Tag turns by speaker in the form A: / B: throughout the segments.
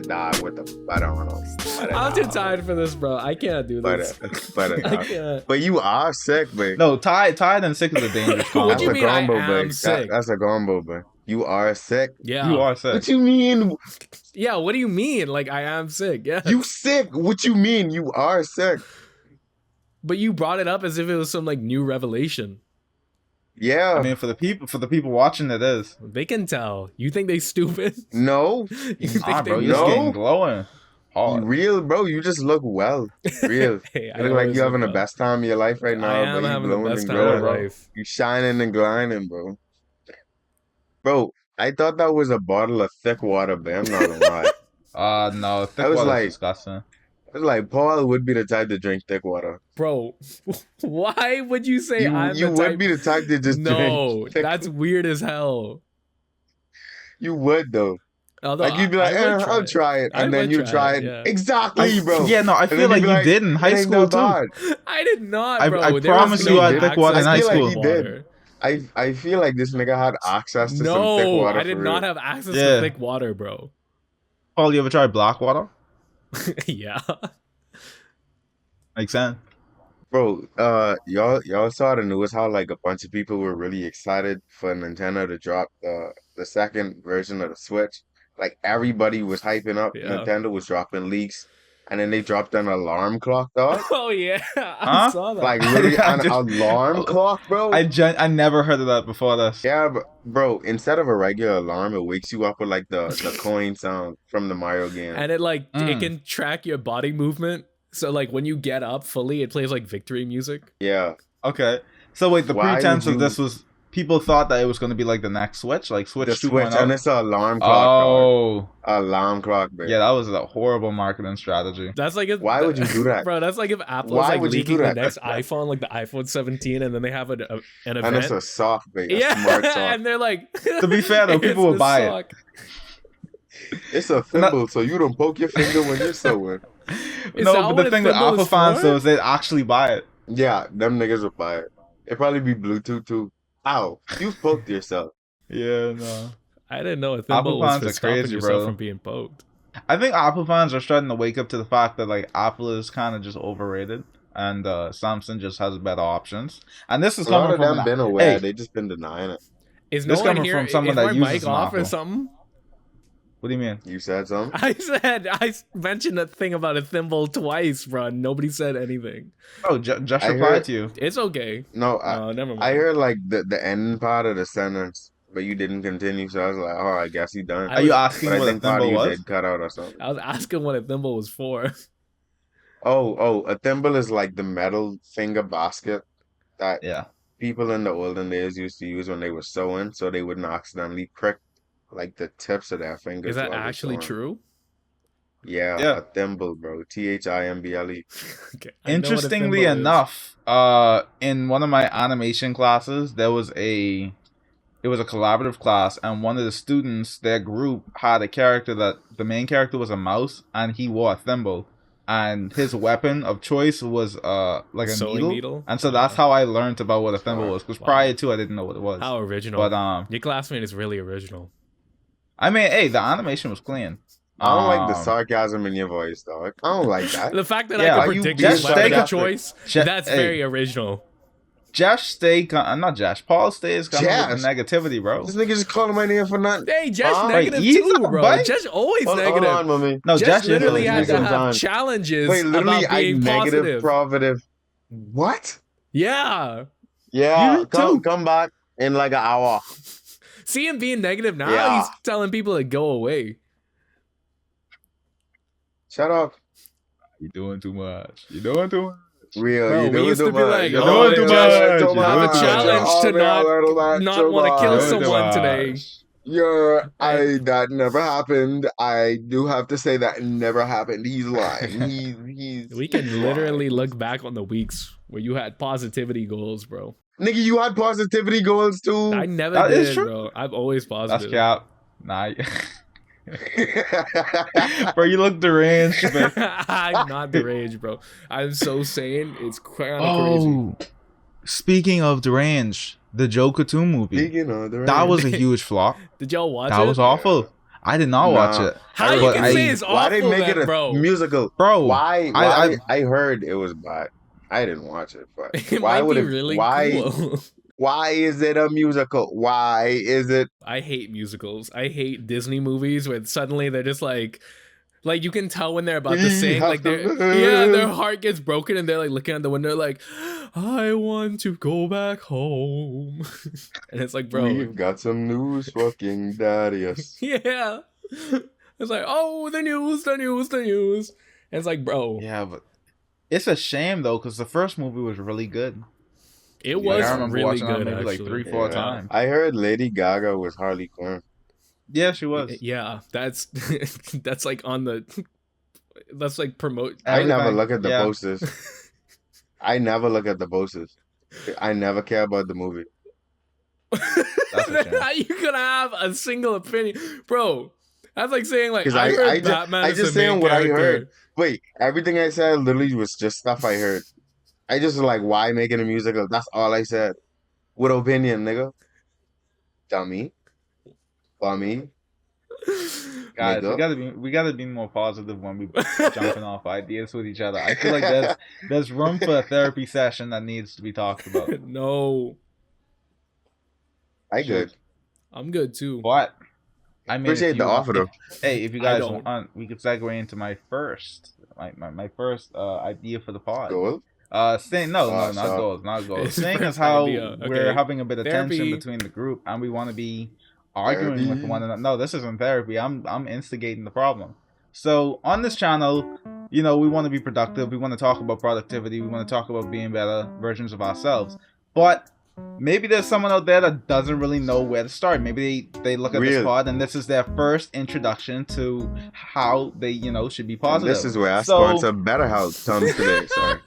A: dog with the butter on them.
B: I'm too tired for this, bro. I can't do this.
A: Butter
B: I
A: dog.
B: can't.
A: But you are sick, babe.
C: No, tired and sick is a dangerous combo.
B: What do you
A: That's a
B: mean I
A: combo,
B: am
A: babe.
B: sick?
A: That's a combo, babe. You are sick.
B: Yeah.
C: You are sick.
A: What you mean?
B: Yeah, what do you mean? Like, I am sick. Yeah.
A: You sick? What you mean? You are sick?
B: But you brought it up as if it was some like new revelation.
A: Yeah.
C: I mean, for the people watching, it is.
B: They can tell. You think they stupid?
A: No.
B: You think
C: Nah, bro,
B: they
C: you're
A: No.
C: getting glowing.
A: You
C: Hard.
A: real, bro. You just look well. Real.
B: Hey, I
A: You look like
B: always
A: you having the
B: well.
A: best time of your life right now.
B: I am
A: but you
B: having the
A: glowing
B: best
A: and
B: time of my
A: glowing.
B: life.
A: You shining and gliding, bro. Bro, I thought that was a bottle of thick water, but I'm not gonna lie.
C: No, thick
A: I was
C: water's
A: like-
C: disgusting.
A: I was like, Paul would be the type to drink thick water.
B: Bro, why would you say I'm
A: You
B: the
A: would
B: type?
A: be the type to just
B: No,
A: drink thick.
B: that's weird as hell.
A: You would though.
B: Although
A: Like you'd be like,
B: I would
A: I'll try it,
B: I
A: and then
B: would
A: you
B: try
A: try
B: it,
A: it.
B: yeah.
A: Exactly, bro.
C: Yeah, no, I
A: And
C: feel
A: then
C: like
A: you'd
C: you
A: be
C: did in
A: "It
C: high
A: ain't
C: school
A: that
C: too.
A: bad."
B: I did not,
C: I
B: bro. There was
C: promise
B: no
C: you I had thick water in
B: access
C: high
B: to
C: school.
A: I feel like he
B: water.
A: I feel like this nigga had access to some thick
B: No,
A: water.
B: I did
A: for
B: not
A: real.
B: have access
C: Yeah.
B: to thick water, bro.
C: Paul, you ever tried black water?
B: Yeah.
C: Makes sense.
A: Bro, y'all saw the news how like a bunch of people were really excited for Nintendo to drop the second version of the Switch. Like everybody was hyping up.
B: Yeah.
A: Nintendo was dropping leaks, and then they dropped an alarm clock, dog.
B: Oh yeah, I
C: Huh?
B: saw that.
A: Like literally
C: I
A: an
C: just-
A: alarm clock, bro.
C: I never heard of that before this.
A: Yeah, bro. Instead of a regular alarm, it wakes you up with like the coin sound from the Mario game.
B: And it like it
C: Mm.
B: can track your body movement. So like when you get up fully, it plays like victory music.
A: Yeah,
C: Okay. So wait, the
A: Why
C: pretense
A: would
C: of this was people thought that it was going to be like the next Switch, like Switch
A: the
C: 2.0.
A: Switch, and it's an alarm clock, dog.
C: Oh,
A: Alarm clock, baby.
C: yeah, that was a horrible marketing strategy.
B: That's like if,
A: Why would you do that?
B: bro? That's like if Apple
A: Why
B: is like
A: would you do
B: leaking the
A: that?
B: next iPhone, like the iPhone 17, and then they have an
A: And
B: event.
A: it's a sock, baby. A
B: Yeah,
A: smart sock.
B: and they're like,
C: To be fair, though, people
B: "It's
C: would
B: the
C: buy it."
B: sock."
A: It's a thimble, so you don't poke your finger when you're sewing.
B: Is
C: No,
B: that
C: but
B: what
C: the
B: a
C: thing with
B: thimble
C: Apple
B: is
C: fans
B: for?
C: though is they'd actually buy it.
A: Yeah, them niggas would buy it. It'd probably be Bluetooth too. Ow, you poked yourself.
C: Yeah, no.
B: I didn't know a
C: Apple
B: thimble was
C: fans
B: for
C: are
B: stopping
C: crazy,
B: yourself
C: bro.
B: from being poked.
C: I think Apple fans are starting to wake up to the fact that like Apple is kind of just overrated, and Samsung just has better options. And this is
A: A lot
C: coming
A: of them
C: from
A: been aware.
C: Hey,
A: They just been denying it.
B: Is
C: This
B: no one
C: coming
B: here?
C: from someone
B: is
C: that
B: my
C: uses
B: mic
C: an
B: off or
C: Apple.
B: something?
C: what do you mean?
A: You said something?
B: I mentioned a thing about a thimble twice, bro. and Nobody said anything.
C: Oh, just
A: I
C: replied
A: heard-
C: to you.
B: It's okay.
A: No,
B: Never mind.
A: I heard like the end part of the sentence, but you didn't continue. So I was like, oh, I guess you done.
B: I
C: Are you
B: was-
C: asking
A: But I
C: what a
A: think part of
C: thimble
A: you
C: was?
A: did cut out or something.
B: I was asking what a thimble was for.
A: Oh, a thimble is like the metal finger basket that
C: Yeah.
A: people in the olden days used to use when they were sewing, so they wouldn't accidentally prick like the tips of their fingers.
B: Is that
A: while they're
B: actually
A: sewing.
B: true?
A: Yeah,
C: Yeah.
A: a thimble, bro. Thimble.
B: Okay. I know what a
C: Interestingly
B: thimble is.
C: enough, in one of my animation classes, it was a collaborative class, and one of the students, their group, had a character that the main character was a mouse, and he wore a thimble, and his weapon of choice was like a
B: Sewing
C: needle.
B: needle?
C: And so that's how I learned about what a thimble was, because
B: Wow.
C: prior to I didn't know what it was.
B: How original.
C: But
B: Your classmate is really original.
C: I mean, hey, the animation was clean.
A: I don't like the
C: Um,
A: sarcasm in your voice, dog. I don't like that.
B: The fact that
C: Yeah,
B: I
A: are
B: can
A: you
B: predict
A: being
B: his weapon of
A: sarcastic?
B: choice,
C: Je-
B: that's
C: hey.
B: very original.
C: Jesh stay, not Jesh. Paul stays coming with
A: Jesh?
C: the negativity, bro.
A: This nigga just calling my name for nothing.
B: Hey, Jesh
A: Huh?
B: negative
C: Wait, he's
B: too,
C: not
B: bro.
C: biting?
B: Jesh always
A: Hold
B: negative.
A: on, mommy.
C: No,
B: Jesh
C: Jesh
B: literally
C: is
B: had to have
A: sometimes.
B: challenges
A: Wait, literally,
B: about
A: I
B: being
A: negative,
B: positive.
A: provative. What?
B: Yeah.
A: Yeah,
C: You too.
A: come back in like an hour.
B: See him being negative now,
A: Yeah.
B: he's telling people to go away.
A: Shut up.
C: You're doing too much. You're doing too much.
A: Real,
B: Bro,
A: you
B: we
A: doing
B: used
A: too
B: to be
A: much.
B: like,
A: You're
B: oh,
A: doing too
C: Josh,
A: much.
C: you
A: Too
C: have a
A: much.
B: challenge
A: Oh,
B: to
A: man,
B: not-
A: little man,
B: not
A: too
B: wanna
A: much.
B: kill
C: Doing too
B: someone
C: much.
B: today.
A: That never happened. I do have to say that never happened. He's lying. He's
B: We can
A: he's
B: literally
A: lying.
B: look back on the weeks where you had positivity goals, bro.
A: Nigga, you had positivity goals too.
B: I never
C: That is
B: did,
C: true.
B: bro. I'm always
C: That's
B: positive.
C: cap. Nah. Bro, you look deranged, man.
B: I'm not deranged, bro. I'm so sane. It's kind of crazy.
C: Oh, speaking of deranged, the Joker 2 movie.
A: Speaking of the
C: That was a huge flop.
B: Did y'all watch
C: That
B: it?
C: was awful. I did not watch
A: Nah.
C: it.
B: How you
C: But
B: can
C: I-
B: say it's
A: Why they
B: awful
A: make it
B: then,
A: a
B: bro?
A: musical?
C: Bro,
A: Why?
C: I
A: I heard it was bad. I didn't watch it, but
B: It
A: why
B: might
A: would
B: be
A: it?
B: really
A: Why?
B: cool.
A: Why is it a musical? Why is it?
B: I hate musicals. I hate Disney movies where suddenly they're just like you can tell when they're about to
A: We
B: sing,
A: have
B: like
A: to
B: their
A: live.
B: heart gets broken and they're like looking out the window like, I want to go back home. And it's like, bro,
A: We've got some news for King Darius.
B: yeah. It's like, oh, the news, the news, the news. And it's like, bro,
C: Yeah, but it's a shame though, because the first movie was really good.
B: it
A: Yeah.
C: Like,
B: was
C: I remember
B: really
C: watching that
B: good
C: maybe like
B: actually.
C: 3-4
A: Yeah.
C: times.
A: I heard Lady Gaga was Harley Quinn.
C: Yeah, she was.
B: Yeah, that's that's like on the that's like promote.
A: I never
C: Everything,
A: look at the
C: yeah.
A: posters. I never look at the posters. I never care about the movie.
C: That's a shame.
B: How you gonna have a single opinion, bro? That's like saying like
A: 'Cause
B: I heard
A: I
B: Batman is
A: just
B: the main
A: saying what I
B: character.
A: heard. Wait, everything I said literally was just stuff I heard. I just was like, why making a musical? That's all I said. With opinion, nigga. Dummy. Bummy.
C: Guys,
A: Nigga.
C: we gotta be more positive when we jumping off ideas with each other. I feel like there's room for a therapy session that needs to be talked about.
B: No,
A: I good.
B: I'm good too.
C: But I mean,
A: Appreciate
C: if
A: the
C: you
A: offer, though.
C: if you
B: I
C: guys
B: don't.
C: want, we could segue into my first idea for the pod.
A: Goal.
C: Saying no,
A: Oh,
C: not
A: so-
C: goals, not goals.
B: His
C: Saying as
B: first
C: how
B: idea.
C: we're
B: Okay.
C: having a bit of tension
B: Therapy.
C: between the group, and we want to be arguing with
A: Therapy.
C: one another. No, this isn't therapy. I'm instigating the problem. So on this channel, you know, we want to be productive. We want to talk about productivity. We want to talk about being better versions of ourselves. But maybe there's someone out there that doesn't really know where to start. Maybe they look at this
A: Really?
C: pod and this is their first introduction to how they, you know, should be
A: And
C: positive.
A: this is where I
C: So-
A: sponsor BetterHelp comes today. Sorry.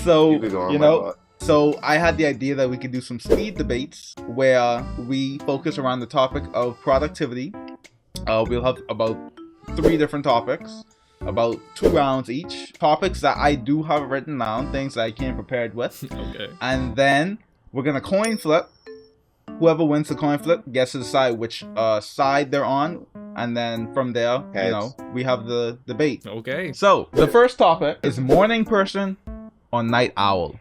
C: So,
A: You could go on,
C: you
A: my
C: know,
A: bad.
C: so I had the idea that we could do some speed debates where we focus around the topic of productivity. We'll have about 3 different topics, about 2 rounds each. Topics that I do have written down, things that I came prepared with.
B: Okay.
C: And then we're gonna coin flip. Whoever wins the coin flip gets to decide which side they're on. And then from there, you
A: Heads.
C: know, we have the debate.
B: Okay.
C: So, the first topic is morning person or night owl.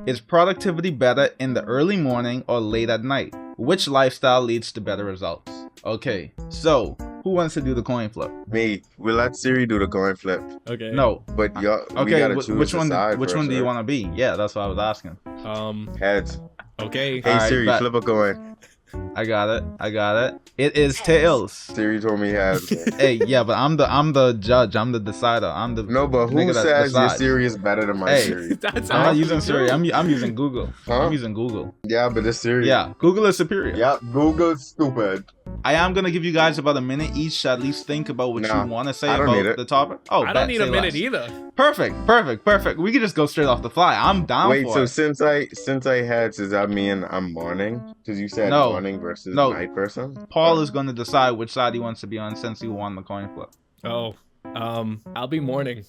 C: Is productivity better in the early morning or late at night? Which lifestyle leads to better results? Okay, so who wants to do the coin flip?
A: Me. We'll let Siri do the coin flip.
B: Okay.
C: No.
A: But y'all, we
C: Okay,
A: gotta choose
C: which
A: a
C: one?
A: side
C: Which
A: first,
C: one do you
A: right?
C: want to be? Yeah, that's what I was asking.
A: Heads.
B: Okay.
A: Hey
C: Alright,
A: Siri,
C: bet.
A: flip a coin.
C: I got it. It is tails.
A: Siri told me heads.
C: Hey, yeah, but I'm the judge. I'm the decider. I'm the
A: No, but who
C: nigga that
A: says your
C: decides.
A: Siri is better than my
C: Hey.
A: Siri?
B: That's
C: I'm not
B: actually
C: using Siri.
B: true.
C: I'm using Google.
A: Huh?
C: I'm using Google.
A: Yeah, but this Siri.
C: Yeah, Google is superior.
A: Yep, Google's stupid.
C: I am gonna give you guys about a minute each to at least think about what
A: Nah,
C: you want to say
A: I don't need
C: about
A: it.
C: the topic. Oh,
B: I
C: bet,
B: don't need a
C: say
B: minute
C: less.
B: either.
C: Perfect. We can just go straight off the fly. I'm down
A: Wait,
C: for
A: so
C: it.
A: since I heads, does that mean I'm morning? Because you said
C: No.
A: morning versus
C: No.
A: night person.
C: Paul is going to decide which side he wants to be on since he won the coin flip.
B: Oh. I'll be morning.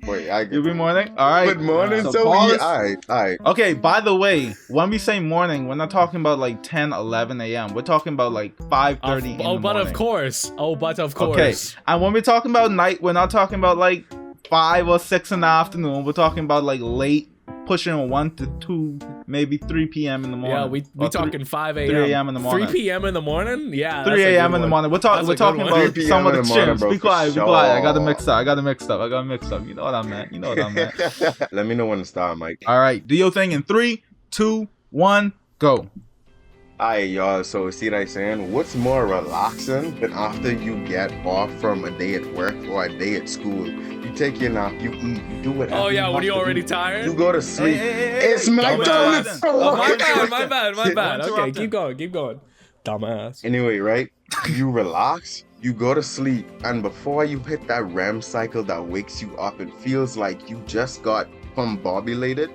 A: Wait, I
C: You'll be morning? All right.
A: Good morning,
C: So
A: so
C: Paul
A: yeah,
C: is-
A: alright.
C: Okay, by the way, when we say morning, we're not talking about like 10, 11 a.m. We're talking about like 5:30 in the
B: but
C: morning.
B: of course. Oh, but of course.
C: Okay, and when we're talking about night, we're not talking about like 5 or 6 in the afternoon. We're talking about like late, pushing 1 to 2, maybe 3 p.m. in the morning.
B: Yeah, we
C: Or
B: talking 5 a.m.
C: 3 a.m. in the morning.
B: 3 p.m. in the morning? Yeah.
C: 3
B: that's a good
C: a.m. in the
B: one.
C: morning. We're
B: That's a good
C: talking
B: one.
C: about
A: 3 p.m.
C: some of
A: in
C: the
A: the morning,
C: chimps.
A: bro,
C: Be
A: for
C: quiet. I got to
A: sure.
C: mix up. You know what I meant.
A: Let me know when to start, Mike.
C: All right, do your thing in 3, 2, 1, go.
A: Alright, y'all. So, see what I'm saying? What's more relaxing than after you get off from a day at work or a day at school? You take your nap, you eat, you do whatever.
B: Oh, yeah. When
A: have
B: you
A: to
B: already
A: do.
B: tired?
A: You go to sleep. It's my
C: Dumbass.
A: turn.
C: Dumbass.
B: Oh, my
C: Dumbass.
B: bad. My bad. Okay,
C: Interrupting.
B: keep going. Dumbass.
A: Anyway, right? You relax, you go to sleep, and before you hit that REM cycle that wakes you up and feels like you just got discombobulated,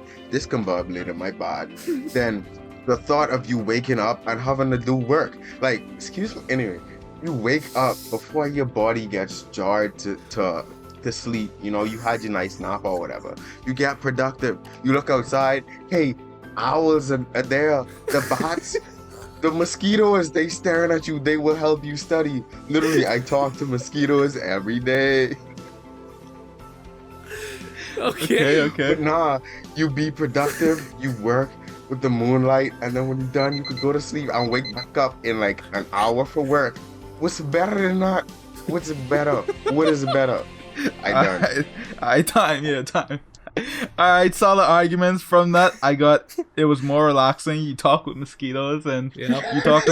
A: my bad, then the thought of you waking up and having to do work, like, excuse me, anyway, you wake up before your body gets jarred to sleep, you know, you had your nice nap or whatever, you get productive, you look outside, hey, owls are there, the bats, The mosquitoes, they staring at you. They will help you study. Literally, I talk to mosquitoes every day.
B: Okay.
A: But nah, you be productive. You work with the moonlight, and then when you're done, you could go to sleep and wake back up in like an hour for work. What's better than that? What's better? What is better? I done.
C: Alright, time. Alright, solid arguments from that. I got it was more relaxing. You talk with mosquitoes, and
B: Yep.
C: you talked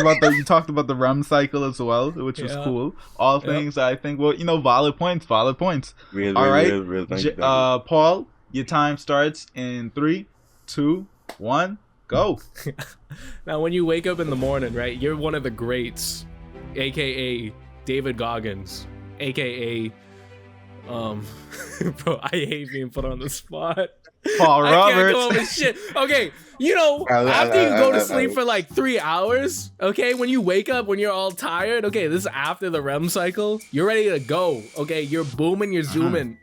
C: about the REM cycle as well, which was
B: Yeah.
C: cool. All things I think were, valid points.
A: Real,
C: All right,
A: thank you, thank you.
C: Paul, your time starts in 3, 2, 1, go.
B: Now, when you wake up in the morning, right, you're one of the greats, aka David Goggins, aka bro, I hate being put on the spot.
C: Paul
B: I can't
C: Roberts.
B: come up with shit. Okay, after you go to sleep for like 3 hours, okay, when you wake up, when you're all tired, okay, this is after the REM cycle, you're ready to go, okay, you're booming, you're zooming.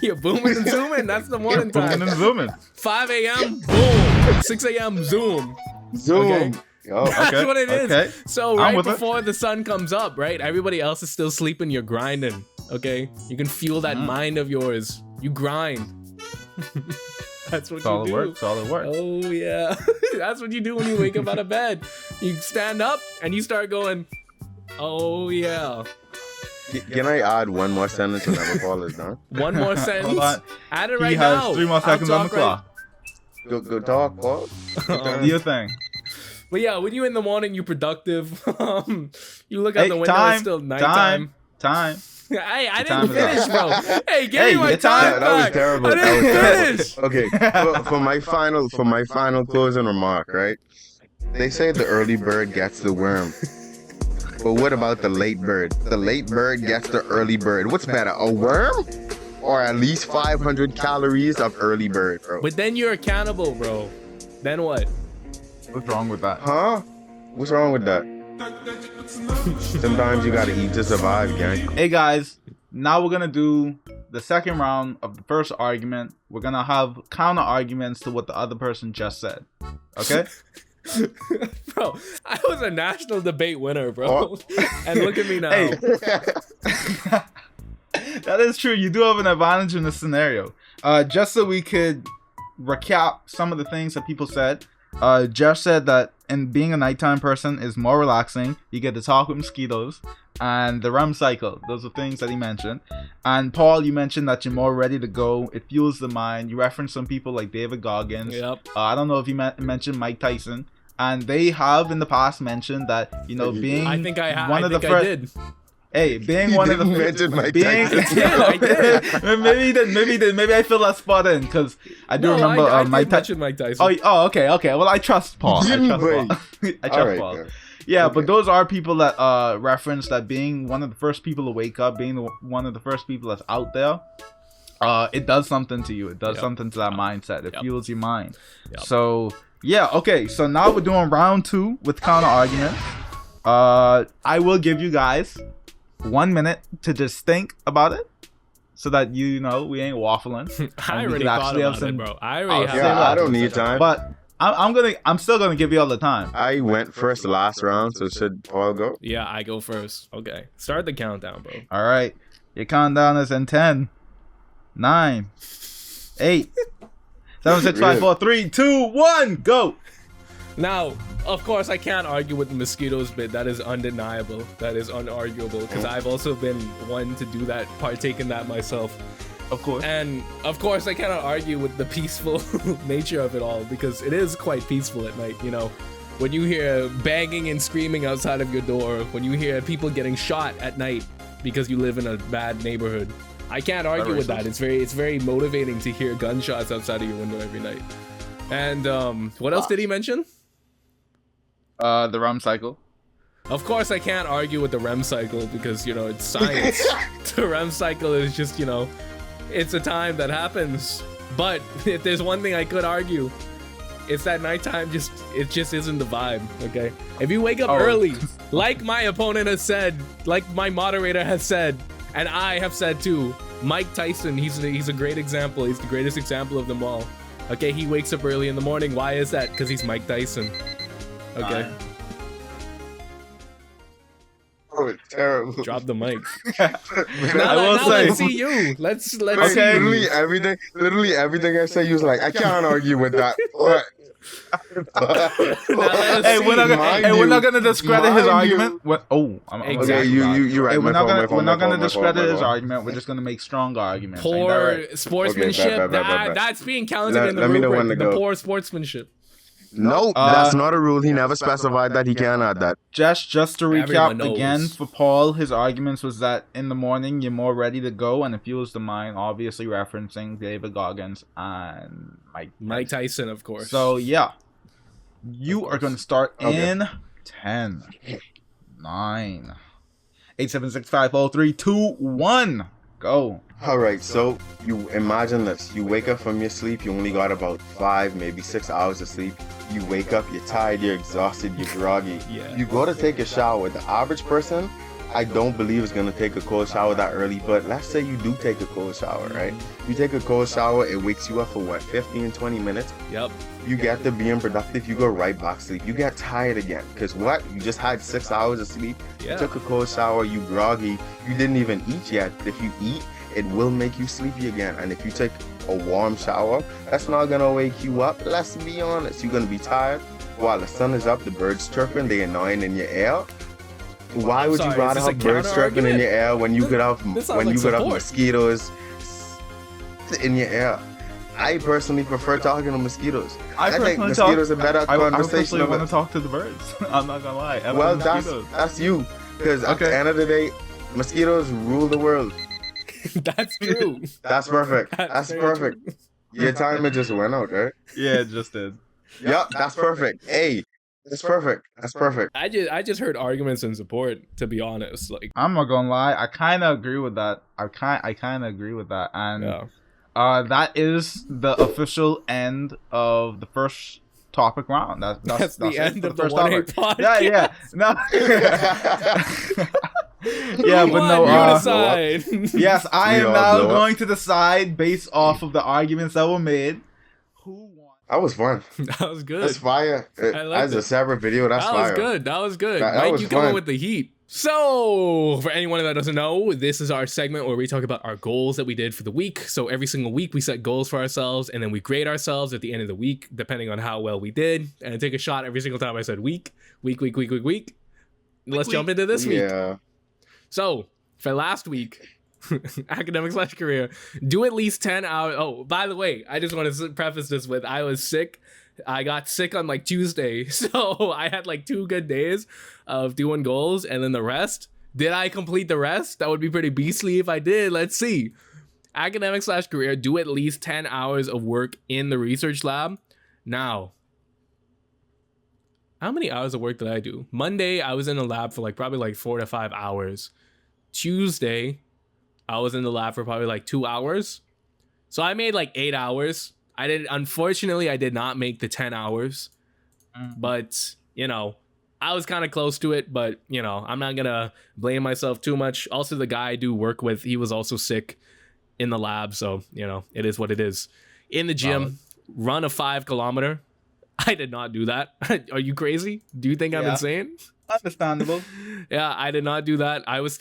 B: You're booming and zooming, that's the morning time.
C: Booming and zooming.
B: 5 a.m., boom. 6 a.m., zoom.
A: Zoom.
B: Okay.
A: Yo,
B: That's
C: Okay,
B: what it is.
C: okay.
B: So
C: I'm
B: right
C: with it.
B: before the sun comes up, right? Everybody else is still sleeping. You're grinding. Okay, you can feel that mind of yours. You grind. That's what you do.
C: Solid work.
B: Oh yeah, that's what you do when you wake up out of bed. You stand up and you start going. Oh yeah.
A: Can I add one more sentence whenever Paul is done?
B: One more sentence.
C: Hold on.
B: Add it
C: He
B: right
C: has
B: now.
C: 3 more
B: I'll
C: seconds on the
B: talk right-
C: clock.
A: Go talk, Paul.
C: Do your thing.
B: But yeah, when you in the morning, you productive. You look out
C: Hey,
B: the window. It's still nighttime.
C: time.
B: Hey, I
C: time
B: didn't
C: is
B: finish, bro. Hey, give
C: Hey,
B: me my
C: your time-
B: time
A: That was
B: back.
A: terrible.
B: I
A: That was
B: didn't
A: terrible.
B: finish.
A: Okay, for my final closing remark, right? They say the early bird gets the worm. But what about the late bird? The late bird gets the early bird. What's better, a worm? Or at least 500 calories of early bird, bro?
B: But then you're a cannibal, bro. Then what?
C: What's wrong with that?
A: Huh? What's wrong with that? Sometimes you gotta eat to survive, gang.
C: Hey guys, now we're gonna do the second round of the first argument. We're gonna have counter arguments to what the other person just said. Okay?
B: Bro, I was a national debate winner, bro.
A: Oh.
B: And look at me now.
C: Hey. That is true. You do have an advantage in this scenario. Just so we could recap some of the things that people said. Jesh said that and being a nighttime person is more relaxing. You get to talk with mosquitoes and the REM cycle. Those are things that he mentioned. And Paul, you mentioned that you're more ready to go. It fuels the mind. You referenced some people like David Goggins.
B: Yep.
C: I don't know if you mentioned Mike Tyson. And they have in the past mentioned that, being
B: I think I
C: one of the
B: I
C: first.
B: did.
C: Hey, being
A: You
C: one of the
A: didn't mention Mike
C: being,
A: Tyson.
B: I did.
C: maybe I feel that spot in because I do remember
B: I
C: Mike
B: did
C: Tyson.
B: mention Mike Tyson.
C: Okay. Well, I trust Paul. I
A: Didn't
C: trust
A: wait.
C: Paul. I trust
A: Alright,
C: Paul.
A: then.
C: Yeah,
A: Okay.
C: but those are people that reference that being one of the first people to wake up, being one of the first people that's out there. It does something to you. It does
B: Yep.
C: something to that mindset. It
B: Yep.
C: fuels your mind.
B: Yep.
C: So yeah, okay. So now we're doing round 2 with counter arguments. I will give you guys 1 minute to just think about it, so that we ain't waffling.
B: I
C: and we
B: already
C: could
B: thought
C: actually have
B: about it,
C: some-
B: bro. I already have.
A: Yeah, I don't need time.
C: But I'm still gonna give you all the time.
A: I went first last round, so should Paul go?
B: Yeah, I go first. Okay, start the countdown, bro.
C: All right, your countdown is in 10, 9, 8, 7, 6, 5, 4, 3, 2, 1, go.
B: Now, of course, I can't argue with the mosquitoes bit. That is undeniable. That is unarguable because I've also been one to do that, partake in that myself.
C: Of course.
B: And of course, I cannot argue with the peaceful nature of it all because it is quite peaceful at night. When you hear banging and screaming outside of your door, when you hear people getting shot at night because you live in a bad neighborhood, I can't argue with that. It's very motivating to hear gunshots outside of your window every night. And what else did he mention?
C: The REM cycle.
B: Of course, I can't argue with the REM cycle because, it's science. The REM cycle is just, it's a time that happens. But if there's one thing I could argue, it's that nighttime it just isn't the vibe, okay? If you wake up early, like my opponent has said, like my moderator has said, and I have said too, Mike Tyson, he's a great example. He's the greatest example of them all. Okay, he wakes up early in the morning. Why is that? Because he's Mike Tyson. Okay.
A: Oh, it's terrible.
B: Drop the mic.
A: Man,
C: I will
B: now
C: say-
B: let's see you. Let's
A: Like,
B: see.
A: literally everything I say, you was like, I can't argue with that. What?
C: Hey, we're not gonna,
A: Mind
C: hey, we're not
A: you-
C: gonna discredit his
A: mind you-
C: argument. I'm
B: Exactly.
A: You're right.
C: Hey,
A: My
C: we're not
A: fault,
C: gonna
A: my fault,
C: we're not
A: my
C: gonna
A: fault, my fault,
C: discredit
A: my
C: his
A: fault.
C: argument. We're just gonna make stronger arguments. Ain't that
B: Poor
C: right?
B: sportsmanship.
A: Okay, bet.
B: That's being counted
A: Let-
B: in the
A: let me know when
B: rubric.
A: to
B: The
A: go.
B: poor sportsmanship.
A: No, that's not a rule. He never specified that he can add that.
C: Just to
B: Everyone
C: recap
B: knows.
C: again for Paul, his arguments was that in the morning you're more ready to go and it fuels the mind, obviously referencing David Goggins and
B: Mike Tyson, of course.
C: So yeah, you are going to start
A: Okay.
C: in 10, 9, 8, 7, 6, 5, 4, 3, 2, 1. Go.
A: All right, so you imagine this. You wake up from your sleep. You only got about 5, maybe 6 hours of sleep. You wake up, you're tired, you're exhausted, you're groggy.
B: Yeah.
A: You go to take a shower. The average person, I don't believe is going to take a cold shower that early, but let's say you do take a cold shower, right? You take a cold shower, it wakes you up for what, 15, 20 minutes?
B: Yep.
A: You get to being productive, you go right back to sleep. You get tired again, because what? You just had 6 hours of sleep,
B: Yeah.
A: you took a cold shower, you groggy, you didn't even eat yet. If you eat, it will make you sleepy again. And if you take a warm shower, that's not gonna wake you up. Let's be honest, you're gonna be tired. While the sun is up, the birds chirping, they're annoying in your ear. Why would
B: Sorry,
A: you
B: is
A: rather
B: this a
A: have birds chirping in
B: counter-argument?
A: your ear when you could have
B: This sounds like support.
A: mosquitoes in your ear? I personally prefer talking to mosquitoes. I think
C: personally
A: mosquitoes are better at
C: I
A: conversation.
C: personally want to talk to the birds. I'm not gonna lie. I love
A: Well,
C: mosquitoes.
A: that's you. Because at
C: Okay.
A: the end of the day, mosquitoes rule the world.
B: That's true.
A: That's perfect. That's
B: very
A: perfect.
B: true.
A: Your timer just went out, right?
C: Yeah, it just did.
A: Yep, that's perfect. Hey, that's perfect. That's perfect.
B: I just heard arguments in support. To be honest, like
C: I'm not gonna lie. I kind of agree with that. I kind of agree with that. And
B: yeah.
C: that is the official end of the first topic round. That's
B: the
C: it
B: end
C: for
B: of the
C: first
B: 1A
C: topic.
B: podcast.
C: Yeah. No. Yeah, but no.
B: You decide.
C: Yes, I
A: We
C: am
A: all
C: now
A: blow up.
C: going to decide based off of the arguments that were made. Who won?
A: That was fun.
B: That was good.
A: That's fire.
B: I liked
A: As a
B: it.
A: separate video, that's
B: That
A: fire.
B: was good. That was good.
A: That
B: Mike,
A: was
B: you coming
A: fun.
B: with the heat. So, for anyone that doesn't know, this is our segment where we talk about our goals that we did for the week. So every single week we set goals for ourselves, and then we grade ourselves at the end of the week, depending on how well we did. And take a shot every single time I said week. Let's jump into this week.
A: Yeah.
B: So, for last week, academic/career, do at least 10 hours. Oh, by the way, I just want to preface this with I was sick. I got sick on like Tuesday. So, I had like 2 good days of doing goals, and then the rest. Did I complete the rest? That would be pretty beastly if I did. Let's see. Academic/career, do at least 10 hours of work in the research lab. Now, how many hours of work did I do? Monday, I was in the lab for like probably like 4 to 5 hours. Tuesday, I was in the lab for probably like 2 hours. So I made like 8 hours. Unfortunately, I did not make the 10 hours. But, you know, I was kind of close to it, but, you know, I'm not going to blame myself too much. Also, the guy I do work with, he was also sick in the lab. So, you know, it is what it is. In the gym, run a 5 kilometer. I did not do that. Are you crazy? Do you think I'm
C: Yeah.
B: insane?
C: Understandable.
B: Yeah, I did not do that. I was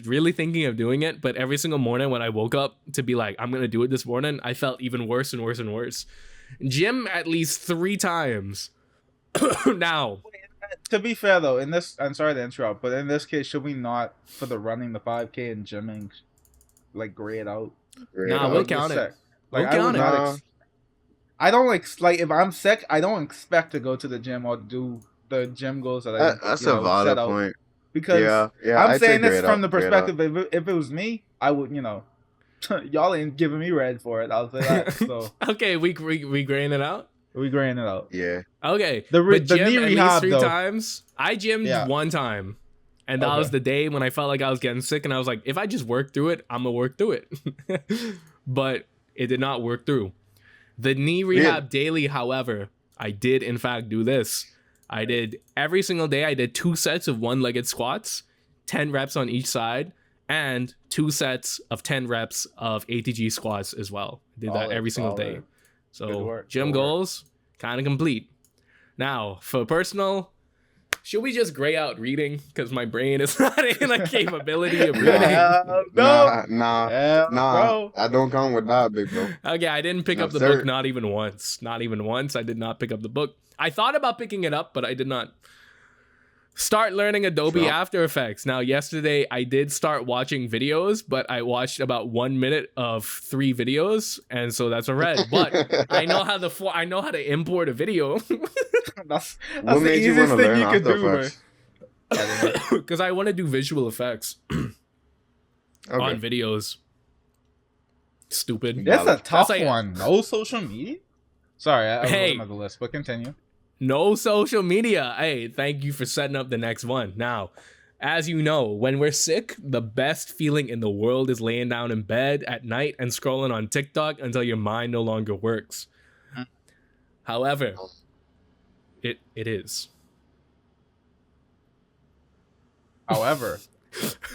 B: really thinking of doing it, but every single morning when I woke up to be like, I'm going to do it this morning, I felt even worse and worse and worse. Gym at least 3 times. Now,
C: To be fair though, in this, I'm sorry to interrupt, but in this case, should we not, for the running the 5K and gymming, like grade out?
B: Nah, we'll count it.
C: Like
B: We'll
C: I would
B: count it.
C: not. I don't like if I'm sick, I don't expect to go to the gym or do the gym goals that I.
A: That's
C: you know,
A: a valid
C: set out.
A: point.
C: Because
A: Yeah.
C: I'm
A: I'd
C: saying
A: say
C: this
A: grade
C: from
A: up,
C: the
A: grade up.
C: perspective if it was me, I would, you know, y'all ain't giving me red for it. I'll say that. So
B: okay, we grading it out.
C: we grading it out.
A: Yeah.
B: Okay,
C: The
B: but
C: knee
B: gym at least
C: rehab,
B: 3
C: though.
B: times. I gymmed
C: Yeah.
B: 1 time, and that
C: Okay.
B: was the day when I felt like I was getting sick, and I was like, if I just work through it, I'm gonna work through it. But it did not work through. The knee rehab daily, however, I did in fact do this. I did every single day. I did 2 sets of 1-legged squats, 10 reps on each side, and 2 sets of 10 reps of ATG squats as well. I did that
C: Solid,
B: every single day.
C: solid. Good
B: So
C: work,
B: gym
C: good work.
B: goals, kind of complete. Now, for personal, Should we just gray out reading? Because my brain is not in a capability of reading.
C: Hell
A: Nah,
C: no.
A: nah,
C: Hell,
A: nah.
C: bro.
A: I don't come with that, big bro.
B: Okay, I didn't pick
A: No,
B: up the
A: sir.
B: book not even once. Not even once. I did not pick up the book. I thought about picking it up, but I did not. Start learning Adobe
A: Sure.
B: After Effects. Now, yesterday I did start watching videos, but I watched about 1 minute of 3 videos, and so that's a red. But I know how I know how to import a video
C: That's
A: What
C: the
A: made you
C: easiest
A: want to
C: thing
A: learn
C: you could
A: After
C: do, man.
A: Effects?
B: because I want to do visual effects on
A: Okay.
B: videos. Stupid.
C: That's a tough
B: like-
C: one. No social media? Sorry, I was
B: Hey.
C: looking at the list, but continue.
B: No social media. Hey, thank you for setting up the next one. Now, as you know, when we're sick, the best feeling in the world is laying down in bed at night and scrolling on TikTok until your mind no longer works. However, it is.
C: However,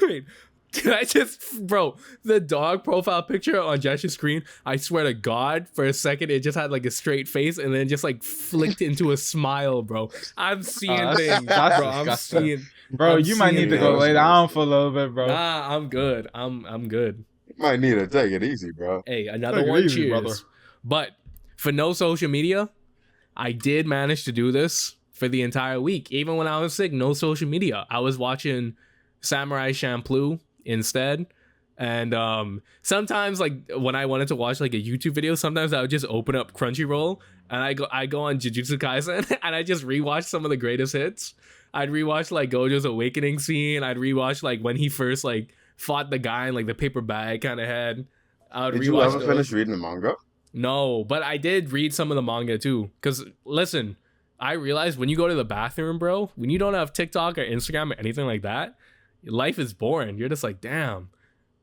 B: Wait, did I just, bro, the dog profile picture on Jesh's screen, I swear to God, for a second, it just had like a straight face and then just like flicked into a smile, bro. I'm seeing
C: that's-
B: things,
C: that's
B: bro. I'm
C: disgusting.
B: seeing.
C: bro,
B: I'm
C: you might
B: seeing
C: need to go
A: those,
C: lay
A: bro.
C: down for a little bit, bro.
B: Nah, I'm good. I'm good.
A: You might need to take it easy, bro.
B: Hey, another
C: Take it
B: one,
C: easy,
B: cheers.
C: brother.
B: But for no social media, I did manage to do this for the entire week. Even when I was sick, no social media. I was watching Samurai Champloo instead. And sometimes, like when I wanted to watch like a YouTube video, sometimes I would just open up Crunchyroll and I go on Jujutsu Kaisen and I just rewatch some of the greatest hits. I'd rewatch like Gojo's awakening scene. I'd rewatch like when he first like fought the guy in like the paper bag kind of head. I would
A: Did
B: rewatch
A: you ever
B: those.
A: finish reading the manga?
B: No, but I did read some of the manga too. Cause listen, I realized when you go to the bathroom, bro, when you don't have TikTok or Instagram or anything like that, life is boring. You're just like, damn,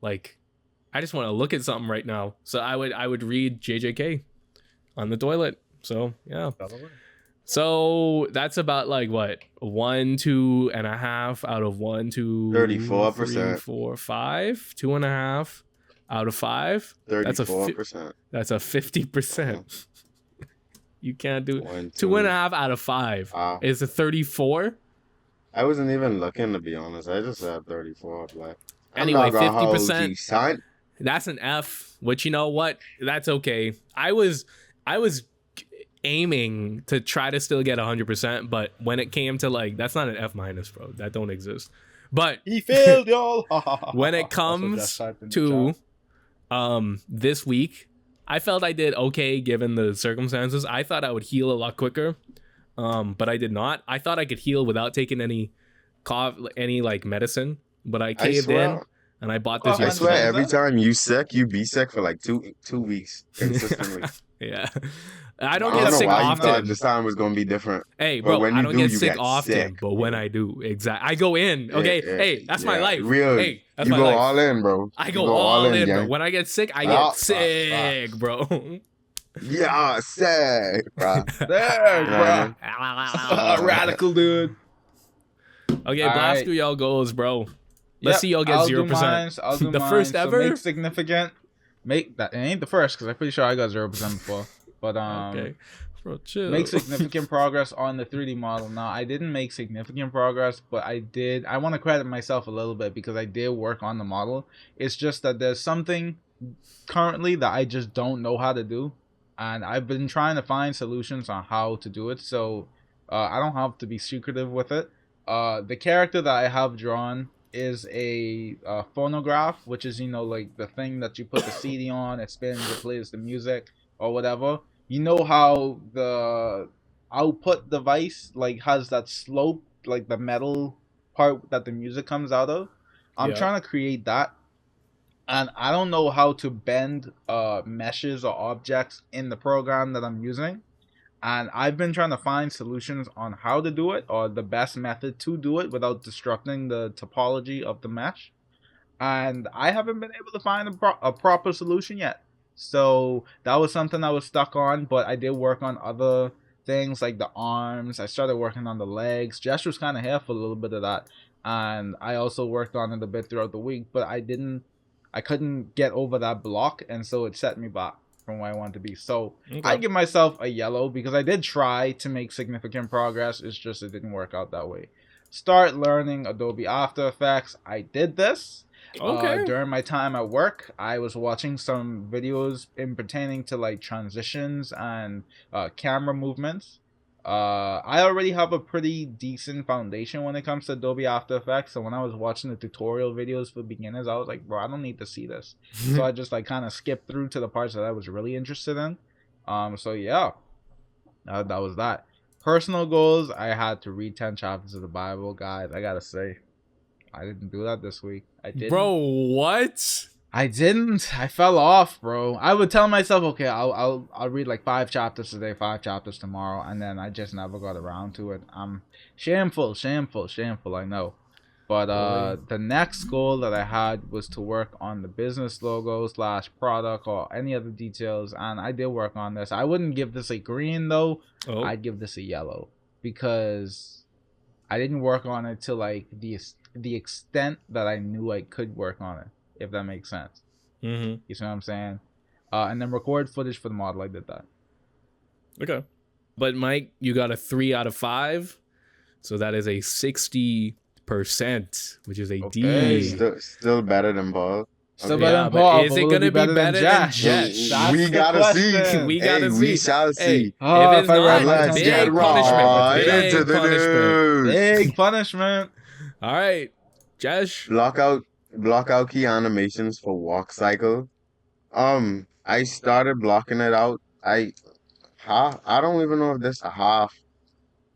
B: like I just want to look at something right now. So I would read JJK on the toilet. So yeah. So that's about like what 1, 2.5 out of 1, 2,
A: 34%.
B: 3, 4, 5, 2.5 out of 5. That's a
A: 34%.
B: That's a 50%. You can't do
A: 1,
B: 2.5 out of 5.
A: Wow.
B: Is a 34.
A: I wasn't even looking, to be honest. I just said 34. Like, I'm
B: Anyway,
A: not gonna hold
B: 50%.
A: you, son.
B: That's an F. Which, you know what? That's okay. I was aiming to try to still get 100%, but when it came to like, that's not an F minus, bro. That don't exist. But
C: He failed, y'all.
B: when it
C: That's what
B: comes
C: Josh typed in the
B: to
C: chat.
B: this week, I felt I did okay given the circumstances. I thought I would heal a lot quicker, but I did not. I thought I could heal without taking any like medicine, but I caved in and I bought this
C: Oh,
A: I
B: yesterday.
A: swear, every time you sick, you be sick for like two weeks consistently.
B: Yeah, I
A: I
B: don't
A: don't
B: get
A: know
B: sick
A: why you thought
B: often.
A: this time was gonna be different.
B: Hey,
A: but
B: bro,
A: when
B: I
A: you
B: don't
A: do,
B: get
A: you
B: sick
A: get
B: often,
A: sick,
B: but when
A: bro.
B: I do, I go in. Okay, hey, that's my life.
A: Real.
B: Hey, that's
A: you
B: my
A: go
B: life.
A: all in, bro.
B: I
A: You
B: go all in, bro.
A: gang.
B: When I get sick, I
A: Ah,
B: get sick, bro.
A: Yeah, sick, bro.
C: There,
A: Yeah.
C: bro. Radical dude.
B: Okay,
C: All
B: blast
C: right.
B: through y'all goals, bro. Let's
C: Yep,
B: see y'all get
C: I'll do
B: 0%.
C: mines, I'll do
B: The
C: mines.
B: first
C: So
B: ever?
C: make significant. Make that. It ain't the first because I'm pretty sure I got 0% before. But
B: Okay, bro, chill.
C: make significant progress on the 3D model. Now I didn't make significant progress, but I did. I want to credit myself a little bit because I did work on the model. It's just that there's something currently that I just don't know how to do, and I've been trying to find solutions on how to do it. So I don't have to be secretive with it. The character that I have drawn is a phonograph, which is, you know, like the thing that you put the CD on, it spins, it plays the music or whatever. You know how the output device like has that slope, like the metal part that the music comes out of? I'm
B: Yeah.
C: trying to create that, and I don't know how to bend meshes or objects in the program that I'm using. And I've been trying to find solutions on how to do it or the best method to do it without disrupting the topology of the mesh. And I haven't been able to find a proper solution yet. So that was something I was stuck on, but I did work on other things like the arms. I started working on the legs. Jesh was kind of here for a little bit of that. And I also worked on it a bit throughout the week, but I couldn't get over that block, and so it set me back. from where I want to be. So
B: Okay.
C: I give myself a yellow because I did try to make significant progress. It's just it didn't work out that way. Start learning Adobe After Effects. I did this.
B: Okay.
C: During my time at work, I was watching some videos in pertaining to like transitions and camera movements. I already have a pretty decent foundation when it comes to Adobe After Effects. So when I was watching the tutorial videos for beginners, I was like, bro, I don't need to see this. So I just like kind of skipped through to the parts that I was really interested in. So yeah, that was that. Personal goals, I had to read 10 chapters of the Bible. Guys, I gotta say, I didn't do that this week. I didn't.
B: Bro, what?
C: I didn't. I fell off, bro. I would tell myself, okay, I'll read like 5 chapters today, 5 chapters tomorrow, and then I just never got around to it. I'm shameful, I know. But the next goal that I had was to work on the business logo / product or any other details, and I did work on this. I wouldn't give this a green though.
B: Oh.
C: I'd give this a yellow because I didn't work on it to like the extent that I knew I could work on it, if that makes sense.
B: Mm-hmm.
C: You see what I'm saying? And then record footage for the model. I did that.
B: Okay. But Mike, you got a 3 out of 5. So that is a 60%, which is a D.
C: Okay.
A: Still better than Paul.
C: Still
A: Okay.
C: better
B: Yeah,
C: than
B: but
C: Paul.
B: is
C: but
B: it
C: will
B: gonna be better than
C: Jesh?
B: Jesh?
C: That's
A: We
C: the
A: gotta see.
C: question.
B: We gotta see.
A: We shall
B: Hey,
A: see.
C: Oh,
B: if it's
C: if I
B: not,
C: read my
A: Let's
C: tongue,
A: get
B: big
C: yeah,
B: punishment.
A: right
B: Big
A: into the
B: punishment.
A: news.
C: Big punishment.
B: All right, Jesh.
A: Block out key animations for walk cycle. I started blocking it out. I don't even know if this a half,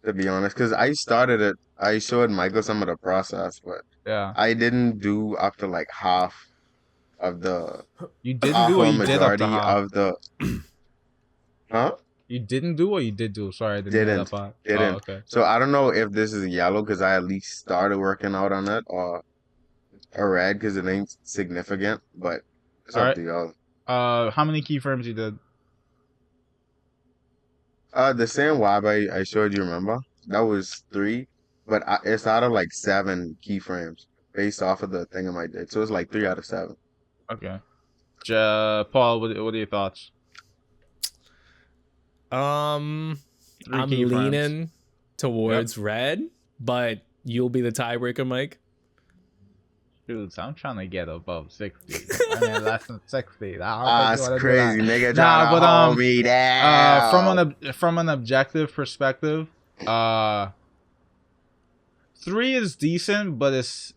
A: to be honest, because I started it. I showed Michael some of the process, but
C: Yeah.
A: I didn't do up to like half of the
C: You didn't
A: half
C: do or
A: or
C: you did up to
A: majority
C: half?
A: of the huh?
C: You didn't do or you did do? Sorry, I didn't hear that part.
A: Didn't.
C: Oh, okay.
A: So I don't know if this is yellow because I at least started working out on it, or a red because it ain't significant, but it's
C: All
A: up
C: right.
A: to y'all.
C: How many keyframes you did?
A: The same web I showed you, remember? That was 3, but it's out of like 7 keyframes based off of the thing I did. So it's like 3 out of 7.
C: Okay. Paul, what are your thoughts?
B: I'm
C: 3 keyframes.
B: leaning towards red, but you'll be the tiebreaker, Mike.
C: Dudes, I'm trying to get above 60. I mean, less than 60.
A: That's crazy, nigga.
C: Nah,
A: Trying to
C: but
A: hold me down.
C: from an objective perspective, 3 is decent, but it's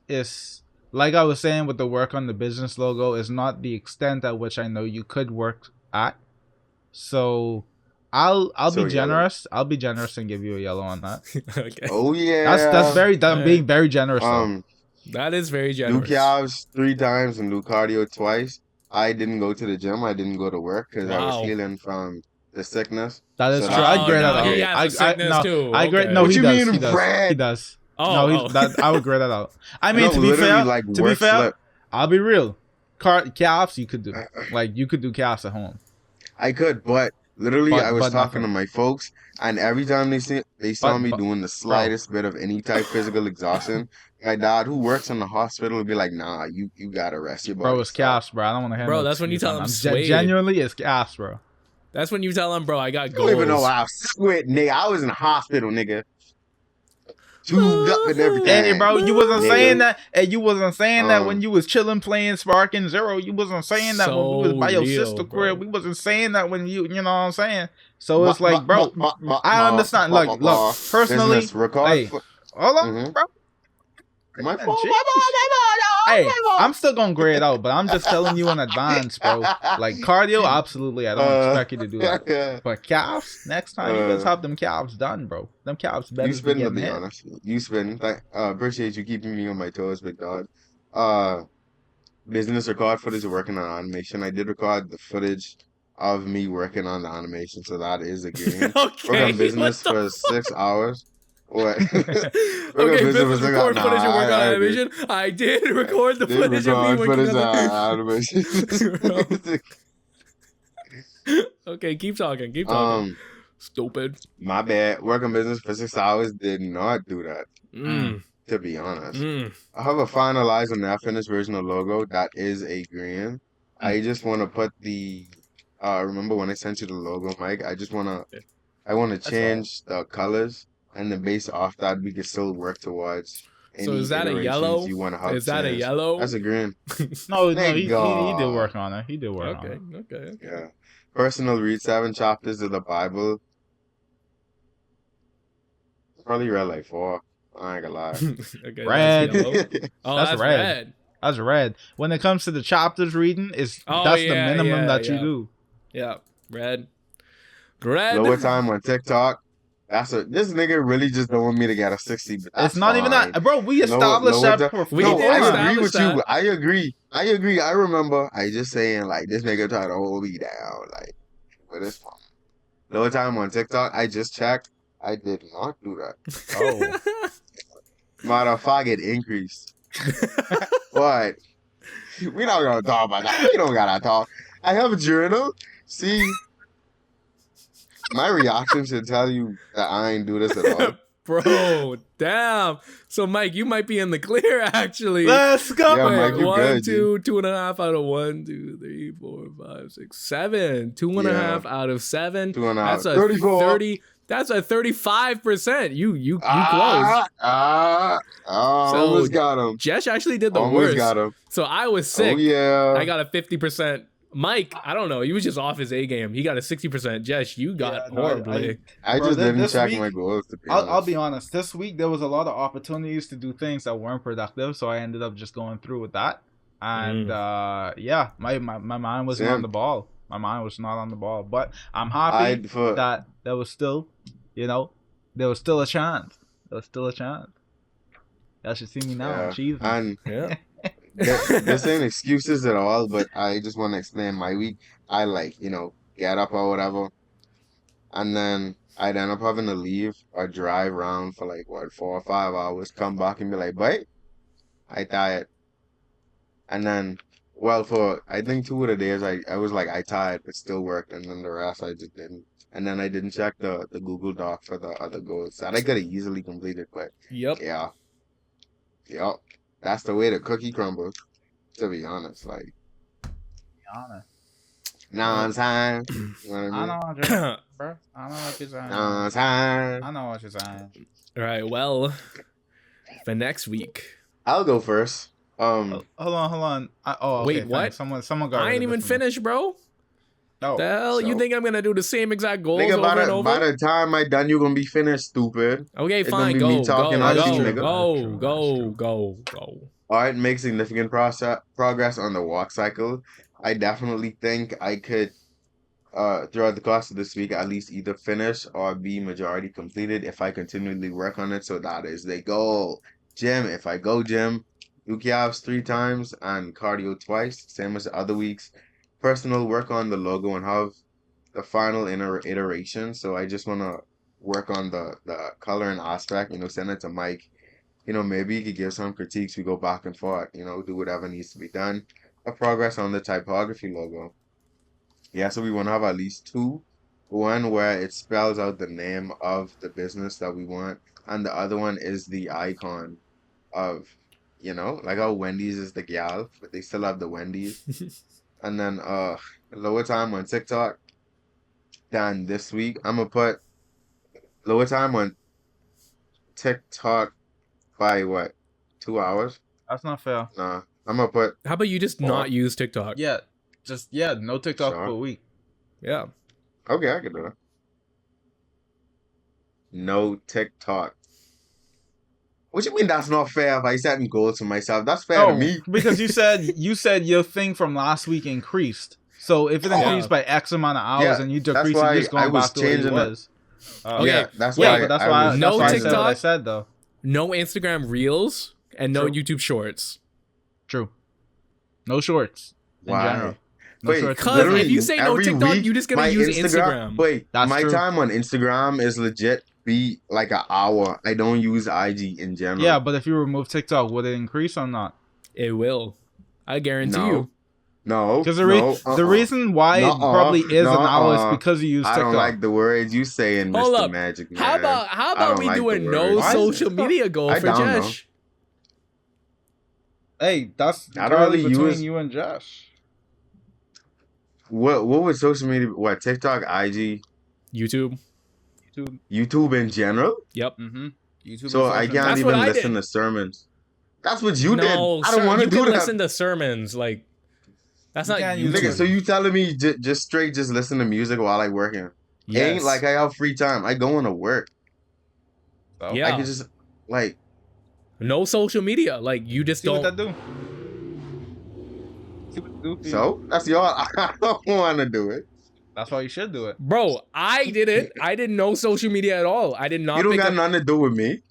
C: like I was saying with the work on the business logo, is not the extent at which I know you could work at. So I'll
A: So
C: be generous. I'll be generous and give you a yellow on that.
B: Okay.
A: Oh yeah.
C: I'm being very generous though.
B: That is very
A: Do
B: generous.
A: calves 3 times and do cardio twice. I didn't go to the gym. I didn't go to work because I was
B: Wow.
A: healing from the sickness.
C: That is
A: So
C: true. I grade that out.
B: he has a sickness too.
C: I grade.
B: Okay.
C: No,
A: What
C: he
A: you
C: does.
A: mean,
C: He does.
A: Brad?
C: He does.
B: Oh,
C: No, I would grade that out. I mean,
A: No,
C: to be
A: literally,
C: fair,
A: like,
C: to be
A: work
C: fair,
A: slip.
C: I'll be real. Calves, you could do. Like you could do calves at home.
A: I could, but literally,
C: But-
A: I was
C: but
A: talking
C: nothing.
A: to my folks, and every time they saw me
C: But-
A: doing the slightest bit of any type of physical exhaustion, my dad, who works in the hospital, would be like, "Nah, you gotta rest your body."
C: Bro, it's calves, bro. I don't want to hear.
B: Bro,
C: no
B: that's when you
C: excuse
B: tell
C: on
B: him
C: that.
B: swayed.
C: Genuinely, it's calves, bro.
B: That's when you tell him, bro, I got
A: I don't even know
B: goals.
A: how I sweat, nigga. I was in the hospital, nigga. Tubed up and everything.
C: Hey, bro, you wasn't
A: Nigga.
C: saying that. Hey, you wasn't saying that when
A: Um,
C: you was chilling playing Sparking Zero. You wasn't saying that when we was by your
B: So
C: sister
B: real,
C: crib.
B: bro.
C: We wasn't saying that when you know what I'm saying. So it's like, bro, I understand. Look, personally,
A: Business record.
C: hey, hold on,
A: Mhm.
C: bro.
A: My
C: Man,
A: fault,
C: jeez.
A: my fault.
C: Hey, I'm still gonna grade out, but I'm just telling you in advance, bro. Like cardio, absolutely, I don't expect you to do that. But calves, next time you guys have them calves done, bro. Them calves better
A: You
C: be
A: spin, to
C: getting
A: be
C: hit.
A: honest. You spin. Appreciate you keeping me on my toes, big dog. Business record footage of working on animation. I did record the footage of me working on the animation, so that is a green. Work
B: Okay.
A: on business
B: what
A: for 6 hours. What?
B: the-
A: on
B: okay,
A: business
B: business
A: for
B: record
A: 6
B: footage of work on
A: I agree.
B: animation. I did record the
A: Did
B: footage of me
A: record
B: working
A: footage
B: on
A: of animation.
B: Okay, keep talking. Keep talking. Stupid.
A: My bad. Work on business for 6 hours did not do that,
B: Mm.
A: to be honest.
B: Mm.
A: I have a finalized and now finished version of logo that is a green. I just want to put the remember when I sent you the logo, Mike? I wanna
B: That's fine.
A: change the colors, and then based off that, we can still work towards
B: So is
A: any
B: that a
A: iterations
B: yellow?
A: you want to have
B: Is that a
A: changed.
B: yellow?
A: That's a green.
C: No,
A: Thank
C: he did
A: God.
C: work on it. He did work on
B: Okay,
C: it.
B: okay.
A: Yeah. Personal read 7 chapters of the Bible. Probably read like 4. I ain't gonna lie.
B: Okay,
C: Red.
B: that's yellow. Oh,
C: That's
B: that's
C: red.
B: red.
C: That's red. When it comes to the chapters reading,
B: Oh,
C: that's the
B: yeah,
C: minimum
B: yeah,
C: that you
B: yeah.
C: do.
B: Yeah, red. Red.
A: Lower time on TikTok. This nigga really just don't want me to get a 60. But that's
C: It's not even
A: fine.
C: that, bro. We established
A: Lower
C: that
A: time.
B: We
A: No,
B: did
A: I
B: establish
A: agree with you.
B: that.
A: I agree. I agree. I remember. I just saying like this nigga try to hold me down. Like, but it's fine. Lower time on TikTok. I just checked. I did not do that.
C: Oh.
A: Matter of fact, it increased. But we not gonna talk about that. We don't gotta talk. I have a journal. See, my reaction should tell you that I ain't do this at all.
B: Bro, damn. So, Mike, you might be in the clear, actually.
C: Let's go.
A: Yeah,
B: Wait,
A: Mike, you
B: 1,
A: good,
B: 2, 2.5 out of 1, 2, 3, 4, 5, 6, 7. 2.5 out of 7.
A: 2.5.
B: That's a
A: 34.
B: 30. That's a 35%. You closed. So,
A: Almost got him.
B: Jesh actually did the
A: Almost
B: worst.
A: got him.
B: So I was sick.
A: Oh yeah.
B: I got a 50%. Mike, I don't know. He was just off his A game. He got a 60%. Jesh, you got horribly.
A: I
C: Bro,
A: just didn't
C: this
A: check
C: week-
A: my goals. To be
C: I'll
A: honest.
C: be honest. This week there was a lot of opportunities to do things that weren't productive, so I ended up just going through with that. And yeah, my mind wasn't
A: Same.
C: on the ball. My mind was not on the ball. But I'm happy that there was still, there was still a chance. There was still a chance. Y'all should see me now. Achievement.
A: And
B: Yeah.
A: this ain't excuses at all, but I just want to explain my week. I get up or whatever, and then I'd end up having to leave or drive around for 4 or 5 hours, come back and be like, "Boy, I tired." And then, for I think 2 of the days I was like, I tired, but still worked, and then the rest I just didn't. And then I didn't check the Google Doc for the other goals that I could have easily completed, but
B: Yep.
A: Yep. That's the way the cookie crumbles, to be honest.
C: Be honest.
A: Time. You know what I
C: I
A: mean?
C: know what you're saying, bro. I know what you're saying.
A: Time.
C: I know what you're saying.
B: All right. Well, for next week.
A: I'll go first.
C: Hold on. Okay,
B: Wait, what?
C: Someone got.
B: I ain't even finished, bro.
C: No.
B: The hell, you think I'm gonna do the same exact goals
A: Nigga,
B: over and over?
A: by the time I done, you gonna be finished, stupid.
B: Okay,
A: It's
B: fine.
A: gonna be me
B: Go.
A: talking
C: at you,
A: nigga.
C: Go.
A: Alright, make significant progress on the walk cycle. I definitely think I could, throughout the course of this week, at least either finish or be majority completed if I continually work on it. So that is the goal. Gym, if I go gym, do calves 3 times and cardio twice, same as the other weeks. Personal work on the logo and have the final iteration. So I just want to work on the color and aspect, send it to Mike. Maybe he could give some critiques. We go back and forth, do whatever needs to be done. A progress on the typography logo. Yeah, so we want to have at least 2. One where it spells out the name of the business that we want, and the other one is the icon of, like how Wendy's is the gal, but they still have the Wendy's. And then lower time on TikTok. Then this week, I'm gonna put lower time on TikTok by what? 2 hours?
C: That's not fair.
A: Nah, I'm gonna put.
B: How about you just not use TikTok?
C: Yeah, no TikTok for a week.
B: Yeah.
A: Okay, I can do that. No TikTok. What you mean that's not fair if I set goals for myself? That's fair to me.
C: Because you said your thing from last week increased. So if it increased by X amount of hours and you decrease it, you're just going back to what it was.
A: Yeah, that's why.
C: But I said what I said though.
B: No Instagram Reels and no YouTube Shorts.
C: True. No shorts. In general. No
A: Wait,
C: shorts.
B: Because if you say no TikTok, you're just gonna use Instagram.
A: Wait,
C: That's
A: my
C: true.
A: time on Instagram is legit be like an hour. I don't use IG in general.
C: Yeah, but if you remove TikTok, would it increase or not?
B: It will. I guarantee you.
A: No.
C: Because the reason why it probably is an hour is because you use TikTok.
A: I don't like the words you saying,
B: Hold
A: Mr.
B: up.
A: Magic Man.
B: How about we do a no social media goal for Jesh?
C: Hey, that's
A: I don't really
C: between
A: use
C: you and Josh.
A: What was social media? What, TikTok, IG,
B: YouTube.
C: YouTube.
A: YouTube in general?
B: Yep.
C: Mm-hmm. YouTube
A: So
C: and
A: I
C: social
A: can't
B: That's
C: media.
B: what
A: even
B: I
A: listen
B: did.
A: to sermons. That's what you did.
B: No,
A: I don't
B: sir,
A: want to
B: you
A: do
B: can
A: that.
B: listen to sermons. Like, that's
C: You
B: not
C: can't use
A: Nigga, so
B: YouTube.
C: it.
A: you telling me just straight just listen to music while I working? Ain't
B: Yes.
A: like I have free time. I going to work.
C: So,
A: I
B: Yeah.
A: could just like
B: No social media. Like, you just
C: see what that
B: don't.
C: do. See what it do for you.
A: so that's y'all. I don't want to do it.
C: That's why you should do it.
B: Bro, I did it. I didn't know social media at all. I did
A: You
B: not
A: don't
B: pick
A: got
B: up.
A: nothing to do with me.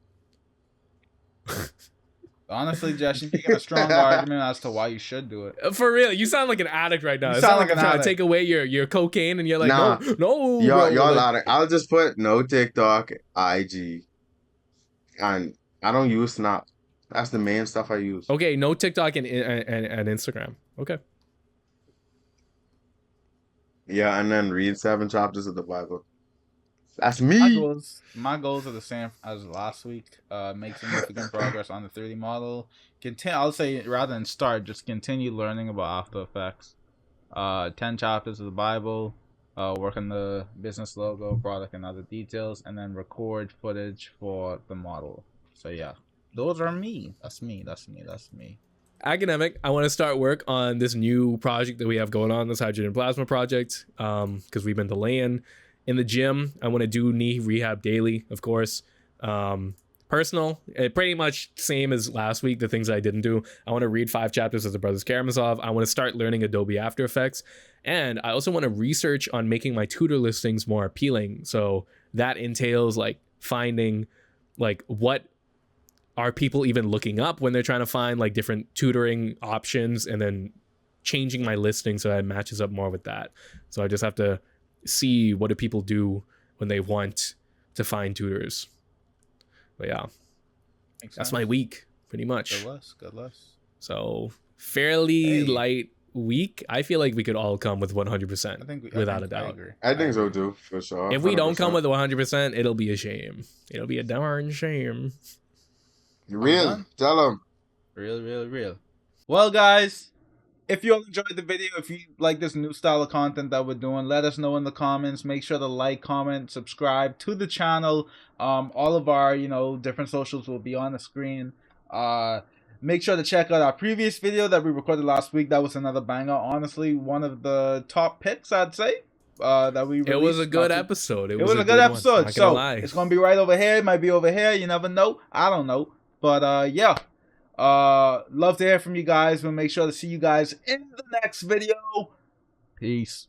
C: Honestly, Josh, you're making a strong argument as to why you should do it.
B: For real, you sound like an addict right now.
C: You
B: It
C: sound
B: sounds like
C: like
B: I'm
C: an
B: trying to
C: addict.
B: take away your cocaine, and you're like,
A: Nah,
B: no,
A: y'all
B: bro.
A: y'all
B: Like,
A: out of. I'll just put no TikTok, IG, and I don't use Snap. That's the main stuff I use.
B: okay, no TikTok and Instagram. Okay.
A: Yeah, and then read 7 chapters of the Bible. That's
C: My
A: me.
C: goals are the same as last week. Make significant progress on the 3D model. I'll say rather than start, just continue learning about After Effects. 10 chapters of the Bible. Work on the business logo, product, and other details, and then record footage for the model. So yeah, those are me. That's me.
B: Academic, I want to start work on this new project that we have going on, this hydrogen plasma project, because we've been delaying. In the gym, I want to do knee rehab daily, of course. Personal, pretty much same as last week, the things I didn't do. I want to read 5 chapters of the Brothers Karamazov. I want to start learning Adobe After Effects. And I also want to research on making my tutor listings more appealing. So that entails like finding like what are people even looking up when they're trying to find like different tutoring options, and then changing my listing so that it matches up more with that. So I just have to see what do people do when they want to find tutors. But yeah, that's my week pretty much.
C: Good less.
B: So fairly
C: Hey.
B: light week. I feel like we could all come with 100%.
C: I think
B: without a
C: I
B: doubt.
C: agree.
A: I think so
C: agree.
A: too, for sure.
B: If we don't come
A: 100%.
B: with 100%, it'll be a shame. It'll be a darn shame.
A: Real,
C: done?
A: tell them.
C: Real. Well, guys, if you all enjoyed the video, if you like this new style of content that we're doing, let us know in the comments. Make sure to like, comment, subscribe to the channel. All of our, different socials will be on the screen. Make sure to check out our previous video that we recorded last week. That was another banger. Honestly, one of the top picks, I'd say. That we released.
B: It was a good episode.
C: It was a good episode.
B: Not gonna
C: So
B: lie.
C: it's gonna be right over here. It might be over here. You never know. I don't know. But yeah. Love to hear from you guys. We'll make sure to see you guys in the next video. Peace.